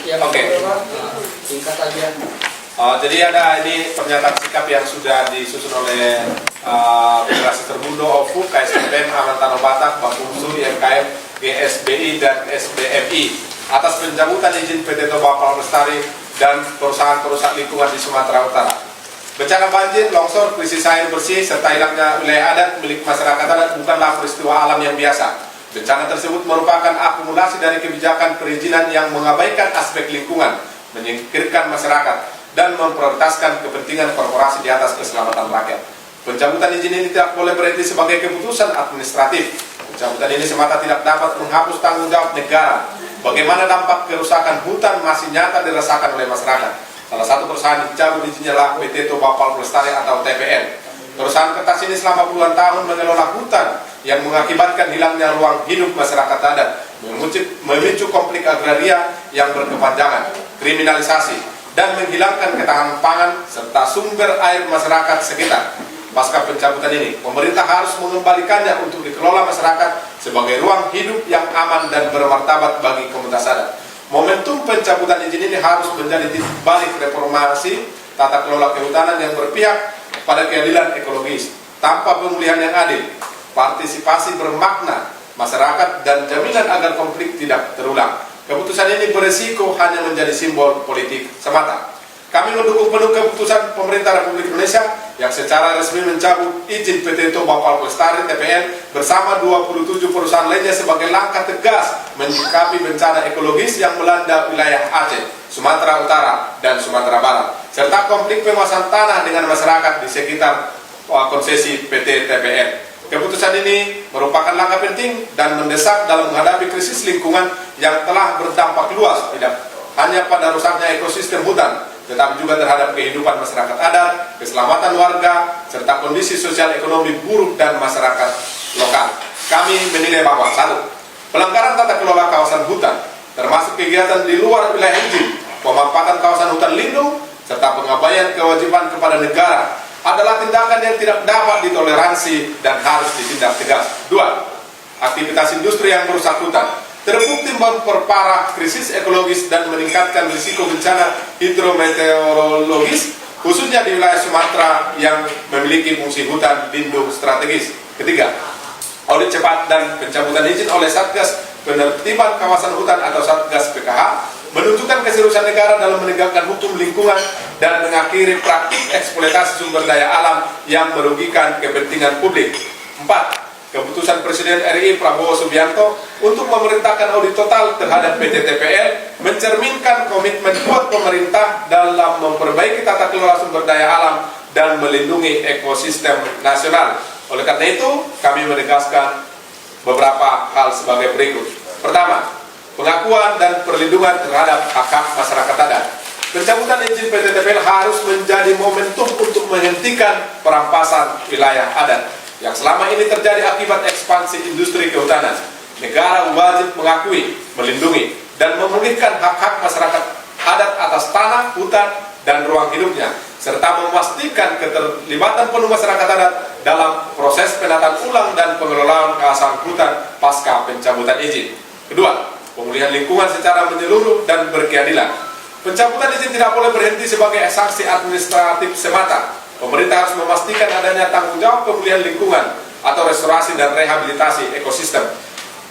Oke. Singkat aja. Jadi ada ini pernyataan sikap yang sudah disusun oleh Federasi Terbundo, OFU, KSPM, Amantano Batak, Bapumsu, IMKM, GSBI, dan SBMI atas pencabutan izin PT Toba Palm Lestari dan perusahaan perusak lingkungan di Sumatera Utara. Bencana banjir, longsor, krisis air bersih, serta hilangnya wilayah adat milik masyarakat adat bukanlah peristiwa alam yang biasa. Bencana tersebut merupakan akumulasi dari kebijakan perizinan yang mengabaikan aspek lingkungan, menyingkirkan masyarakat, dan memprioritaskan kepentingan korporasi di atas keselamatan rakyat. Pencabutan izin ini tidak boleh berhenti sebagai keputusan administratif. Pencabutan ini semata tidak dapat menghapus tanggung jawab negara. Bagaimana dampak kerusakan hutan masih nyata dirasakan oleh masyarakat. Salah satu perusahaan dicabut izinnya adalah PT Toba Palm Lestari atau TPL. Perusahaan kertas ini selama puluhan tahun mengelola hutan yang mengakibatkan hilangnya ruang hidup masyarakat adat, memicu konflik agraria yang berkepanjangan, kriminalisasi, dan menghilangkan ketahanan pangan serta sumber air masyarakat sekitar. Pasca pencabutan ini, pemerintah harus mengembalikannya untuk dikelola masyarakat sebagai ruang hidup yang aman dan bermartabat bagi komunitas adat. Momentum pencabutan izin ini harus menjadi titik balik reformasi tata kelola kehutanan yang berpihak pada keadilan ekologis, tanpa pemulihan yang adil, partisipasi bermakna masyarakat, dan jaminan agar konflik tidak terulang. Keputusan ini beresiko hanya menjadi simbol politik semata. Kami mendukung penuh keputusan pemerintah Republik Indonesia yang secara resmi mencabut izin PT Toba Palm Lestari TPL bersama 27 perusahaan lainnya sebagai langkah tegas menyikapi bencana ekologis yang melanda wilayah Aceh, Sumatera Utara, dan Sumatera Barat, serta konflik penguasaan tanah dengan masyarakat di sekitar konsesi PT TPL. Keputusan ini merupakan langkah penting dan mendesak dalam menghadapi krisis lingkungan yang telah berdampak luas tidak hanya pada rusaknya ekosistem hutan, tetapi juga terhadap kehidupan masyarakat adat, keselamatan warga, serta kondisi sosial ekonomi buruk dan masyarakat lokal. Kami menilai bahwa 1. Pelanggaran tata kelola kawasan hutan, termasuk kegiatan di luar wilayah izin, pemanfaatan kawasan hutan lindung, serta pengabaian kewajiban kepada negara adalah tindakan yang tidak dapat ditoleransi dan harus ditindak tegas. 2. Aktivitas industri yang merusak hutan terbukti memperparah krisis ekologis dan meningkatkan risiko bencana hidrometeorologis, khususnya di wilayah Sumatera yang memiliki fungsi hutan lindung strategis. 3. Audit cepat dan pencabutan izin oleh Satgas Penertiban Kawasan Hutan atau Satgas PKH menunjukkan keseriusan negara dalam menegakkan hukum lingkungan dan mengakhiri praktik eksploitasi sumber daya alam yang merugikan kepentingan publik. 4. Keputusan Presiden RI Prabowo Subianto untuk memerintahkan audit total terhadap PT TPL mencerminkan komitmen kuat pemerintah dalam memperbaiki tata kelola sumber daya alam dan melindungi ekosistem nasional. Oleh karena itu, kami menegaskan beberapa hal sebagai berikut. Pertama, pengakuan dan perlindungan terhadap hak-hak masyarakat adat. Pencabutan izin PT TPL harus menjadi momentum untuk menghentikan perampasan wilayah adat yang selama ini terjadi akibat ekspansi industri kehutanan. Negara wajib mengakui, melindungi, dan memulihkan hak-hak masyarakat adat atas tanah, hutan, dan ruang hidupnya, serta memastikan keterlibatan penuh masyarakat adat dalam proses penataan ulang dan pengelolaan kawasan hutan pasca pencabutan izin. Kedua, pemulihan lingkungan secara menyeluruh dan berkeadilan. Pencabutan izin tidak boleh berhenti sebagai sanksi administratif semata. Pemerintah harus memastikan adanya tanggung jawab pemulihan lingkungan atau restorasi dan rehabilitasi ekosistem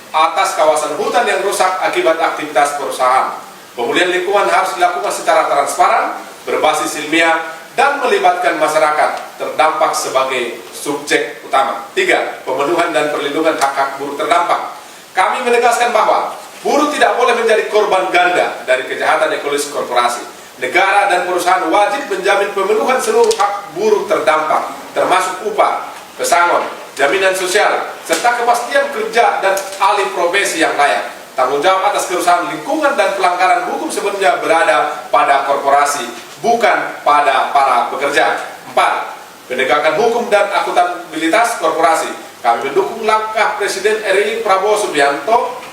atas kawasan hutan yang rusak akibat aktivitas perusahaan. Pemulihan lingkungan harus dilakukan secara transparan, berbasis ilmiah, dan melibatkan masyarakat terdampak sebagai subjek utama. 3. Pemenuhan dan perlindungan hak-hak buruh terdampak. Kami menegaskan bahwa buruh tidak boleh menjadi korban ganda dari kejahatan ekologis korporasi. Negara dan perusahaan wajib menjamin pemenuhan seluruh hak buruh terdampak, termasuk upah, pesangon, jaminan sosial, serta kepastian kerja dan alih profesi yang layak. Tanggung jawab atas kerusakan lingkungan dan pelanggaran hukum sebenarnya berada pada korporasi, bukan pada para pekerja. 4. Penegakan hukum dan akuntabilitas korporasi. Kami mendukung langkah Presiden RI Prabowo Subianto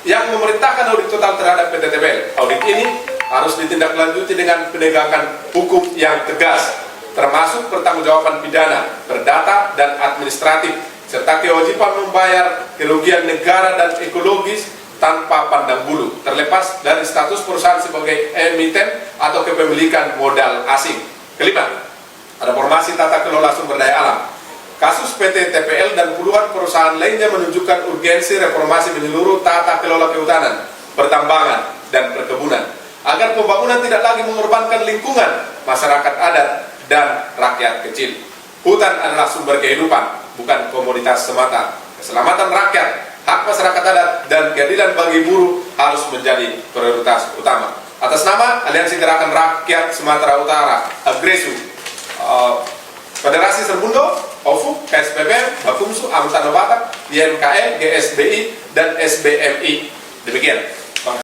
yang memerintahkan audit total terhadap PT TPL. Audit ini harus ditindaklanjuti dengan penegakan hukum yang tegas, termasuk pertanggungjawaban pidana, perdata, dan administratif, serta kewajiban membayar kerugian negara dan ekologis tanpa pandang bulu, terlepas dari status perusahaan sebagai emiten atau kepemilikan modal asing. Kelima, reformasi tata kelola sumber daya alam. Kasus PT TPL dan puluhan perusahaan lainnya menunjukkan urgensi reformasi menyeluruh tata kelola kehutanan, pertambangan, dan perkebunan, agar pembangunan tidak lagi mengorbankan lingkungan, masyarakat adat, dan rakyat kecil. Hutan adalah sumber kehidupan, bukan komoditas semata. Keselamatan rakyat, hak masyarakat adat, dan keadilan bagi buruh harus menjadi prioritas utama. Atas nama Aliansi Gerakan Rakyat Sumatera Utara, Agresu, Federasi Serbundo, OFUK, KSPBM, Bakumsu, Amtano Batak, YMKM, GSBI, dan SBMI. Demikian.